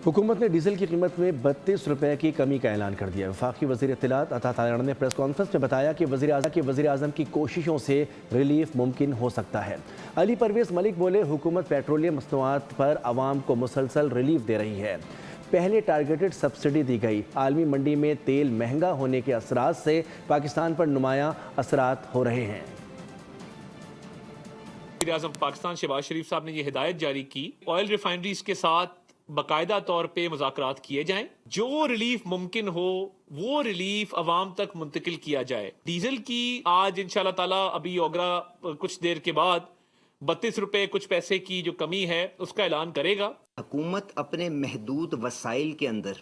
हुकूमत ने डीजल की कीमत में 32 रुपये की कमी का ऐलान कर दिया। वफाकी वज़ीर इत्तलात अता तायाड़ ने प्रेस कॉन्फ्रेंस में बताया कि वज़ीर आज़म की कोशिशों से रिलीफ मुमकिन हो सकता है। अली परवेज़ मलिक बोले, हुकूमत पेट्रोलियम मसनूआत पर आवाम को मुसलसल रिलीफ दे रही है। पहले टारगेटेड सब्सिडी दी गई। आलमी मंडी में तेल महंगा होने के असरात से पाकिस्तान पर नुमायां असरात हो रहे हैं। वज़ीर-ए-आज़म पाकिस्तान शहबाज शरीफ साहब ने यह हिदायत जारी की, ऑयल रिफाइनरीज के साथ बाकायदा तौर पे मुज़ाकरात किए जाएं, जो रिलीफ मुमकिन हो वो रिलीफ अवाम तक मुंतकिल किया जाए। डीजल की आज इंशाल्लाह ताला अभी ओगरा कुछ देर के बाद 32 रुपए कुछ पैसे की जो कमी है उसका ऐलान करेगा। हुकूमत अपने महदूद वसाइल के अंदर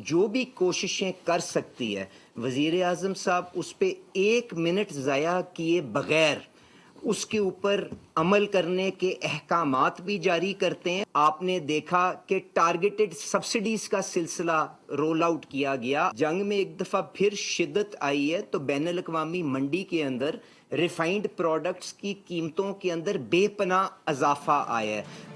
जो भी कोशिशें कर सकती है, वज़ीर आज़म साहब उस पर 1 मिनट ज़ाया किए बगैर उसके ऊपर अमल करने के अहकामात भी जारी करते हैं। आपने देखा कि टारगेटेड सब्सिडीज का सिलसिला रोल आउट किया गया। जंग में एक दफ़ा फिर शिद्दत आई है तो बैनुल अक़वामी मंडी के अंदर रिफाइंड प्रोडक्ट्स की कीमतों के अंदर बेपनाह इजाफा आया है।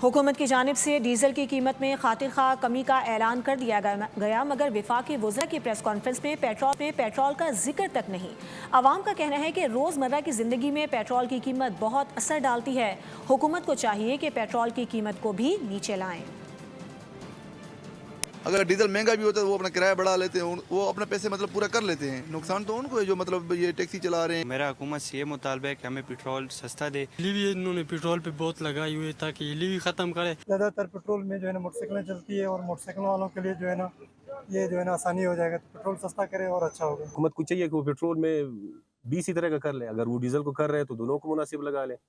हुकूमत की जानिब से डीजल की कीमत में खातिर खा कमी का ऐलान कर दिया गया, मगर वफाकी वज़रा की प्रेस कॉन्फ्रेंस में पेट्रोल का जिक्र तक नहीं। आवाम का कहना है कि रोज़मर्रा की ज़िंदगी में पेट्रोल की कीमत बहुत असर डालती है। हुकूमत को चाहिए कि पेट्रोल की कीमत को भी नीचे लाएं। अगर डीजल महंगा भी होता है तो वो अपना किराया बढ़ा लेते हैं, वो अपने पैसे मतलब पूरा कर लेते हैं। नुकसान तो उनको है जो मतलब ये टैक्सी चला रहे हैं। मेरा हुकूमत से ये मुतालबा है कि हमें पेट्रोल सस्ता दे। भी इन्होंने पेट्रोल पे बहुत लगाई हुई है ताकि ये भी ख़त्म करे। ज़्यादातर पेट्रोल में जो है ना मोटरसाइकिलें चलती है और मोटरसाइकिल वालों के लिए जो है ना ये जो है ना आसानी हो जाएगा, तो पेट्रोल सस्ता करे और अच्छा होगा। हुकूमत को चाहिए कि वो पेट्रोल में 20 तरह का कर ले। अगर वो डीजल को कर रहे हैं तो दोनों को मुनासिब लगा ले,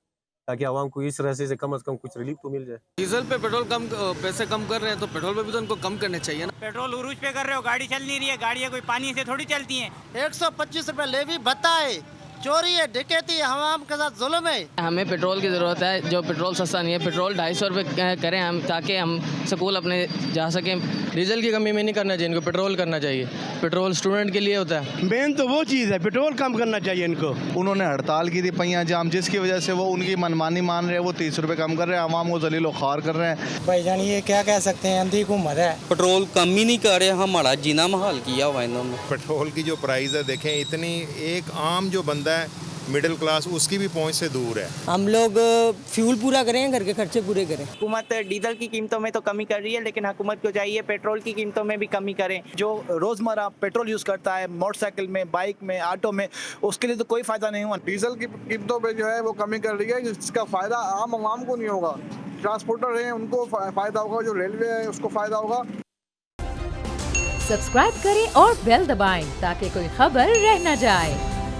ताकि आवाम को इस रास्ते से कम कुछ रिलीफ तो मिल जाए। डीजल पे पेट्रोल कम पैसे कम कर रहे हैं तो पेट्रोल पे भी तो उनको कम करने चाहिए ना। पेट्रोल उरूज पे कर रहे हो, गाड़ी चल नहीं रही है, गाड़ियाँ कोई पानी से थोड़ी चलती हैं। 125 रुपए लेवी भत्ता है, चोरी है, डकैती है, हवाम के साथ जुल्म है। हमें पेट्रोल की ज़रूरत है, जो पेट्रोल सस्ता नहीं है। पेट्रोल 250 रुपये करें हम, ताकि हम स्कूल अपने जा सकें। डीजल की कमी में नहीं करना चाहिए इनको, पेट्रोल करना चाहिए। पेट्रोल स्टूडेंट के लिए होता है। मेन तो वो चीज़ है, पेट्रोल कम करना चाहिए इनको। उन्होंने हड़ताल की थी पहिया जाम, जिसकी वजह से वो उनकी मनमानी मान रहे हैं। वो 30 रुपये कम कर रहे हैं, आवाम को जलील ख्वार कर रहे हैं। भाईजान ये क्या कह सकते हैं, अंधी हुकूमत है। पेट्रोल कम ही नहीं कर रहे, हमारा जीना महाल किया हुआ इन्होंने। पेट्रोल की जो प्राइस है देखें, इतनी एक आम जो बंदा है मिडिल क्लास, उसकी भी पहुंच से दूर है। हम लोग फ्यूल पूरा करें, घर के खर्चे पूरे करें। हुकूमत डीजल की कीमतों में तो कमी कर रही है, लेकिन हुकूमत को चाहिए पेट्रोल की कीमतों में भी कमी करें। जो रोजमर्रा पेट्रोल यूज करता है मोटरसाइकिल में, बाइक में, ऑटो में, उसके लिए तो कोई फायदा नहीं हुआ। डीजल की कीमतों पे जो है वो कमी कर रही है, जिसका फायदा आम आवाम को नहीं होगा। ट्रांसपोर्टर हैं उनको फायदा होगा, जो रेलवे है उसको फायदा होगा। सब्सक्राइब करें और बेल दबाएं ताकि कोई खबर रह न जाए।